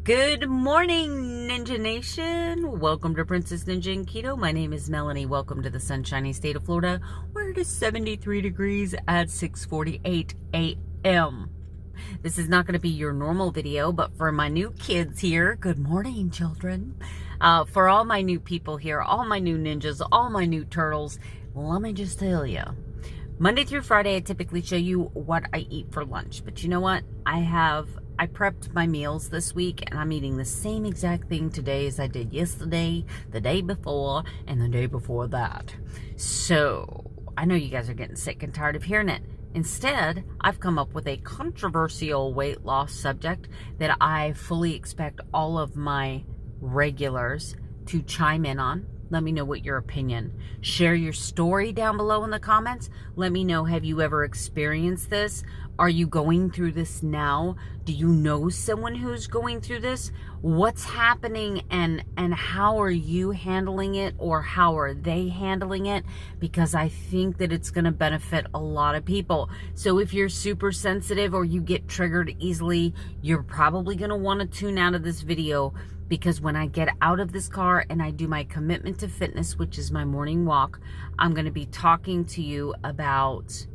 Good morning, Ninja Nation. Welcome to Princess Ninja and Keto. My name is Melanie. Welcome to the sunshiny state of Florida, where it is 73 degrees at 6:48 a.m. This is not going to be your normal video, but for my new kids here, good morning, children. For all my new people here, all my new ninjas, all my new turtles, let me just tell you, Monday through Friday, I typically show you what I eat for lunch. But you know what? I prepped my meals this week, and I'm eating the same exact thing today as I did yesterday, the day before, and the day before that. So, I know you guys are getting sick and tired of hearing it. Instead, I've come up with a controversial weight loss subject that I fully expect all of my regulars to chime in on. Let me know what your opinion. Share your story down below in the comments. Let me know, have you ever experienced this? Are you going through this now? Do you know someone who's going through this? What's happening and how are you handling it, or how are they handling it? Because I think that it's going to benefit a lot of people. So if you're super sensitive or you get triggered easily, you're probably going to want to tune out of this video, because when I get out of this car and I do my commitment to fitness, which is my morning walk, I'm going to be talking to you about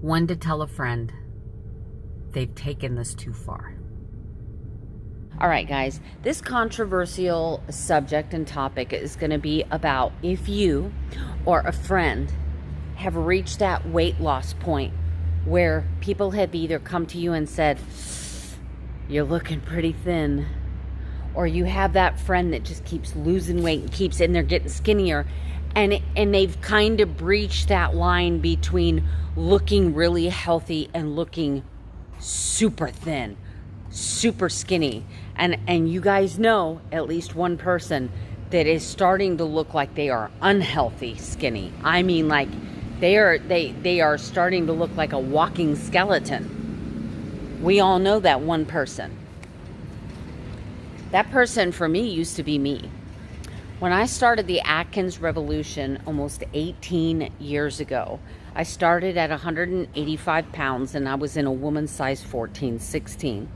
when to tell a friend they've taken this too far. All right, guys, this controversial subject and topic is going to be about if you or a friend have reached that weight loss point where people have either come to you and said, "You're looking pretty thin," or you have that friend that just keeps losing weight and keeps in there getting skinnier, and they've kind of breached that line between looking really healthy and looking super thin, super skinny. And you guys know at least one person that is starting to look like they are unhealthy skinny. I mean, like they are starting to look like a walking skeleton. We all know that one person. That person for me used to be me. When I started the Atkins revolution almost 18 years ago, I started at 185 pounds and I was in a woman's size 14, 16.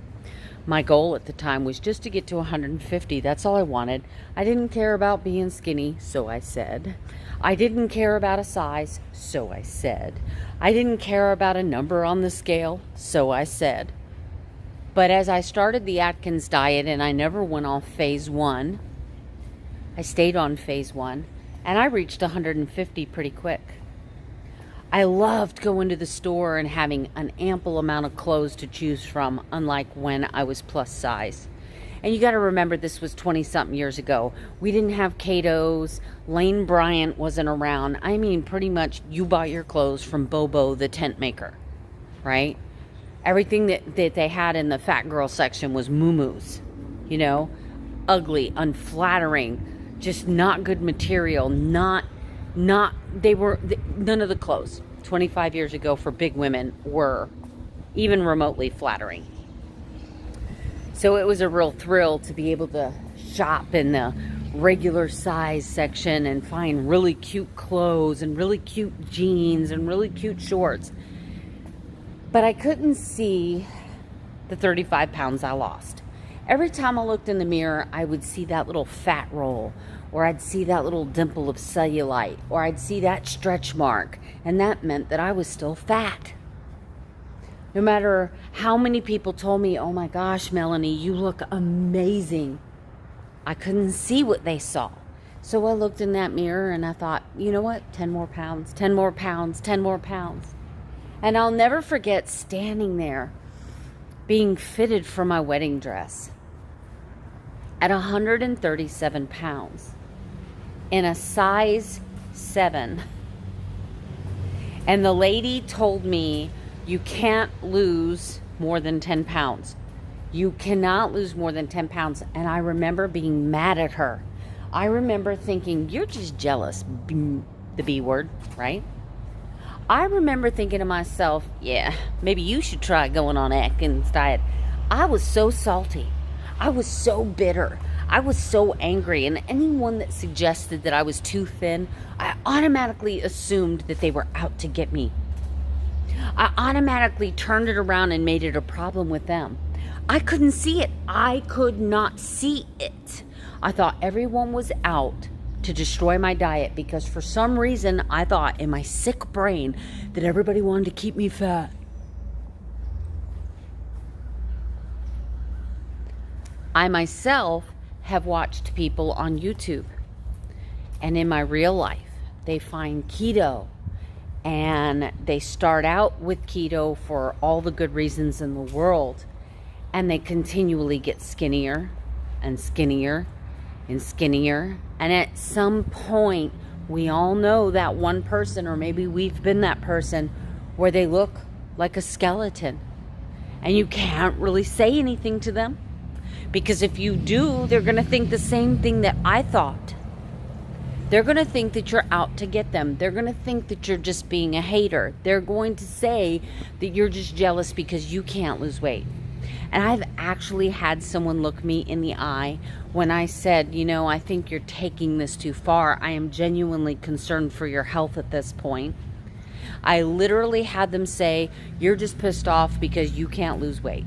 My goal at the time was just to get to 150. That's all I wanted. I didn't care about being skinny, so I said. I didn't care about a size, so I said. I didn't care about a number on the scale, so I said. But as I started the Atkins diet and I never went off phase one, I stayed on phase one and I reached 150 pretty quick. I loved going to the store and having an ample amount of clothes to choose from, unlike when I was plus size. And you got to remember, this was 20-something years ago. We didn't have Ketos. Lane Bryant wasn't around. I mean, pretty much you bought your clothes from Bobo the tent maker, right? Everything that they had in the fat girl section was muumuus, you know, ugly, unflattering, just not good material, none of the clothes 25 years ago for big women were even remotely flattering. So it was a real thrill to be able to shop in the regular size section and find really cute clothes and really cute jeans and really cute shorts. But I couldn't see the 35 pounds I lost. Every time I looked in the mirror, I would see that little fat roll, or I'd see that little dimple of cellulite, or I'd see that stretch mark, and that meant that I was still fat. No matter how many people told me, "Oh my gosh, Melanie, you look amazing," I couldn't see what they saw. So I looked in that mirror and I thought, you know what, 10 more pounds, 10 more pounds, 10 more pounds. And I'll never forget standing there being fitted for my wedding dress at 137 pounds in a size 7. And the lady told me, "You can't lose more than 10 pounds. You cannot lose more than 10 pounds." And I remember being mad at her. I remember thinking, "You're just jealous," the B word, right? I remember thinking to myself, yeah, maybe you should try going on Atkins diet. I was so salty. I was so bitter. I was so angry. And anyone that suggested that I was too thin, I automatically assumed that they were out to get me. I automatically turned it around and made it a problem with them. I couldn't see it. I could not see it. I thought everyone was out to destroy my diet because for some reason I thought in my sick brain that everybody wanted to keep me fat. I myself have watched people on YouTube, and in my real life they find keto and they start out with keto for all the good reasons in the world, and they continually get skinnier and skinnier and skinnier. And at some point, we all know that one person, or maybe we've been that person, where they look like a skeleton. And you can't really say anything to them, because if you do, they're going to think the same thing that I thought. They're going to think that you're out to get them. They're going to think that you're just being a hater. They're going to say that you're just jealous because you can't lose weight. And I've actually had someone look me in the eye when I said, you know, I think you're taking this too far. I am genuinely concerned for your health at this point. I literally had them say, you're just pissed off because you can't lose weight.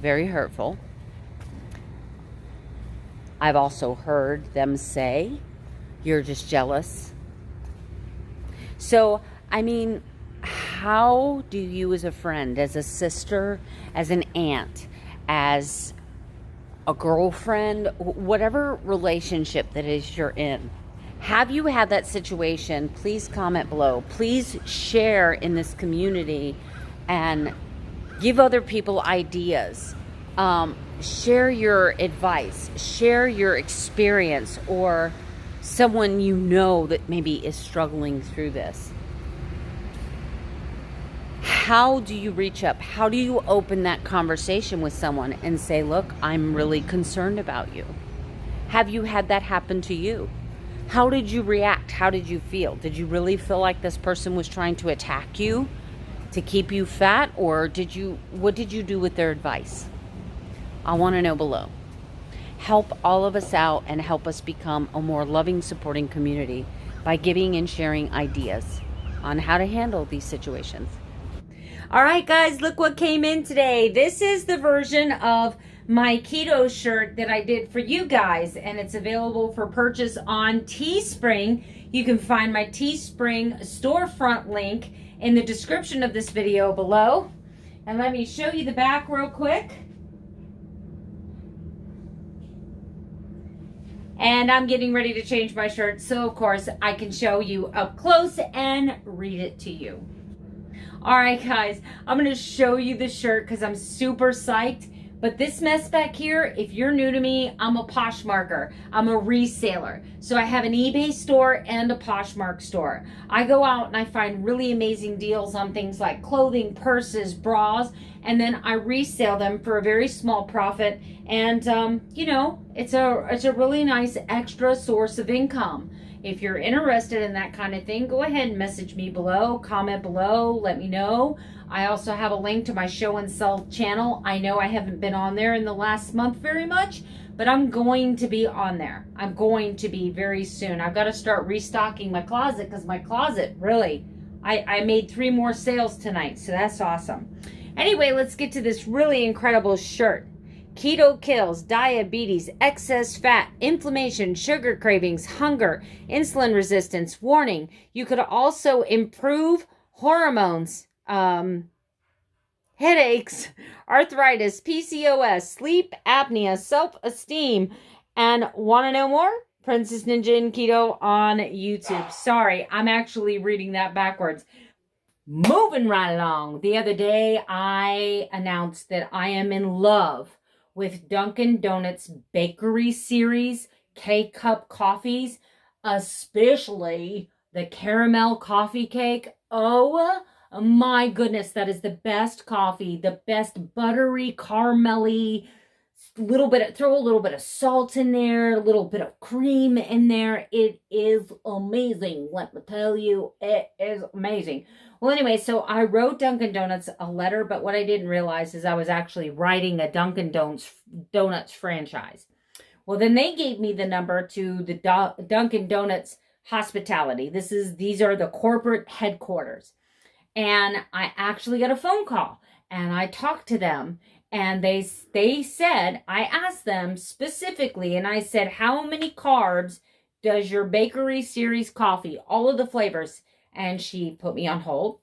Very hurtful. I've also heard them say, you're just jealous. So, I mean, how do you as a friend, as a sister, as an aunt, as a girlfriend, whatever relationship that is you're in, have you had that situation? Please comment below. Please share in this community and give other people ideas. Share your advice, share your experience, or someone you know that maybe is struggling through this. How do you reach up? How do you open that conversation with someone and say, look, I'm really concerned about you? Have you had that happen to you? How did you react? How did you feel? Did you really feel like this person was trying to attack you to keep you fat, or what did you do with their advice? I want to know below. Help all of us out and help us become a more loving, supporting community by giving and sharing ideas on how to handle these situations. All right, guys, look what came in today. This is the version of my keto shirt that I did for you guys, and it's available for purchase on Teespring. You can find my Teespring storefront link in the description of this video below. And let me show you the back real quick. And I'm getting ready to change my shirt, so of course I can show you up close and read it to you. All right, guys, I'm going to show you the shirt because I'm super psyched. But this mess back here, if you're new to me, I'm a Poshmarker. I'm a reseller. So I have an eBay store and a Poshmark store. I go out and I find really amazing deals on things like clothing, purses, bras, and then I resell them for a very small profit. And, you know, it's a really nice extra source of income. If you're interested in that kind of thing, go ahead and message me below, comment below, let me know. I also have a link to my show and sell channel. I know I haven't been on there in the last month very much, but I'm going to be on there. I'm going to be very soon. I've got to start restocking my closet because my closet, really, I made 3 more sales tonight, so that's awesome. Anyway, let's get to this really incredible shirt. Keto kills diabetes, excess fat, inflammation, sugar cravings, hunger, insulin resistance. Warning, you could also improve hormones, headaches, arthritis, PCOS, sleep apnea, self-esteem. And want to know more? Princess Ninja and Keto on YouTube. Sorry, I'm actually reading that backwards. Moving right along. The other day, I announced that I am in love with Dunkin Donuts bakery series K-Cup coffees, especially the caramel coffee cake. Oh my goodness, that is the best coffee, the best buttery, caramelly, throw a little bit of salt in there, a little bit of cream in there. It is amazing. Let me tell you, it is amazing. Well, anyway, so I wrote Dunkin Donuts a letter, but what I didn't realize is I was actually writing a Dunkin Donuts franchise. Well, then they gave me the number to the Dunkin Donuts hospitality. These are the corporate headquarters. And I actually got a phone call. and I talked to them, and they said, I asked them specifically, and I said, how many carbs does your bakery series coffee, all of the flavors? And she put me on hold,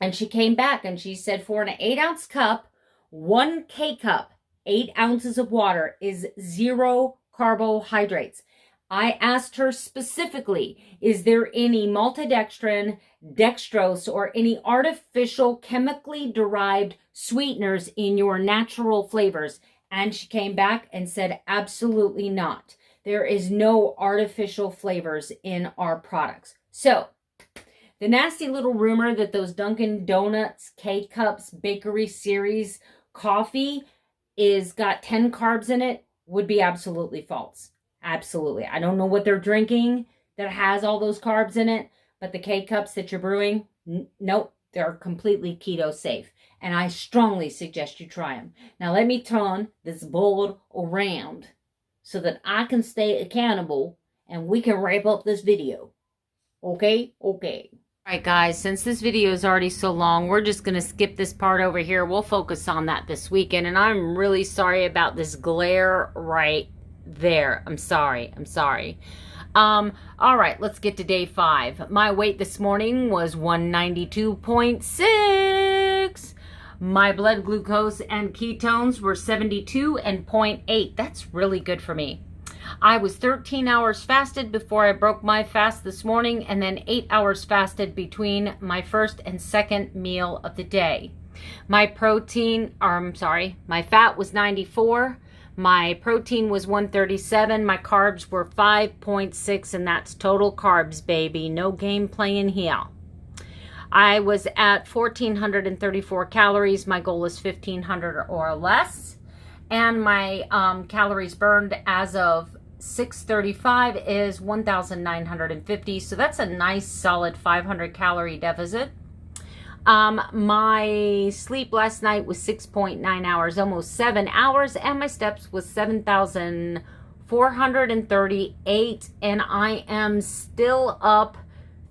and she came back and she said, for an 8-ounce cup, 1 K-cup, 8 ounces of water is 0 carbohydrates. I asked her specifically, is there any maltodextrin, dextrose, or any artificial chemically derived sweeteners in your natural flavors? And she came back and said, absolutely not. There is no artificial flavors in our products. So, the nasty little rumor that those Dunkin Donuts, K-Cups, Bakery Series coffee is got 10 carbs in it would be absolutely false. Absolutely. I don't know what they're drinking that has all those carbs in it, but the K-Cups that you're brewing, nope, they're completely keto safe. And I strongly suggest you try them. Now let me turn this board around so that I can stay accountable and we can wrap up this video. Okay? Okay. All right, guys, since this video is already so long, we're just going to skip this part over here. We'll focus on that this weekend, and I'm really sorry about this glare right there. I'm sorry. All right, let's get to day 5. My weight this morning was 192.6. My blood glucose and ketones were 72 and 0.8. That's really good for me. I was 13 hours fasted before I broke my fast this morning, and then 8 hours fasted between my first and second meal of the day. My fat was 94. My protein was 137. My carbs were 5.6, and that's total carbs, baby. No game playing here. I was at 1,434 calories. My goal is 1,500 or less. And my calories burned as of 6:35 is 1,950. So that's a nice solid 500 calorie deficit. My sleep last night was 6.9 hours, almost 7 hours, and my steps was 7,438, and I am still up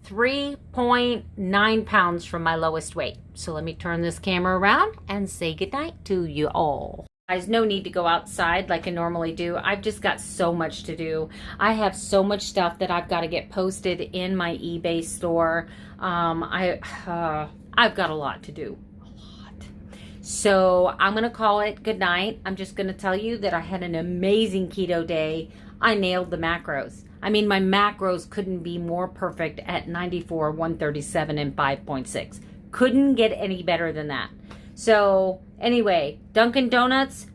3.9 pounds from my lowest weight. So let me turn this camera around and say goodnight to you all. Guys, no need to go outside like I normally do. I've just got so much to do. I have so much stuff that I've got to get posted in my eBay store. I've got a lot to do. So I'm going to call it good night. I'm just going to tell you that I had an amazing keto day. I nailed the macros. I mean, my macros couldn't be more perfect at 94, 137, and 5.6. Couldn't get any better than that. So anyway, Dunkin Donuts,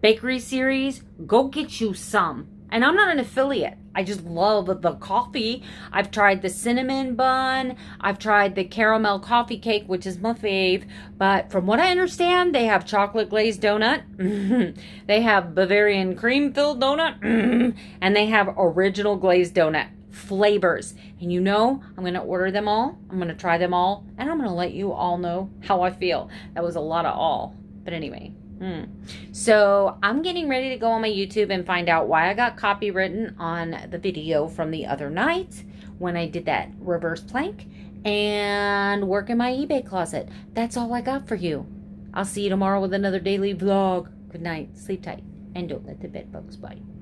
Bakery Series, go get you some. And I'm not an affiliate. I just love the coffee. I've tried the cinnamon bun. I've tried the caramel coffee cake, which is my fave. But from what I understand, they have chocolate glazed donut. They have Bavarian cream filled donut. And they have original glazed donut flavors. And you know, I'm going to order them all. I'm going to try them all. And I'm going to let you all know how I feel. That was a lot of all. But anyway. So I'm getting ready to go on my YouTube and find out why I got copywritten on the video from the other night when I did that reverse plank, and work in my eBay closet. That's all I got for you. I'll see you tomorrow with another daily vlog. Good night, sleep tight, and don't let the bed bugs bite.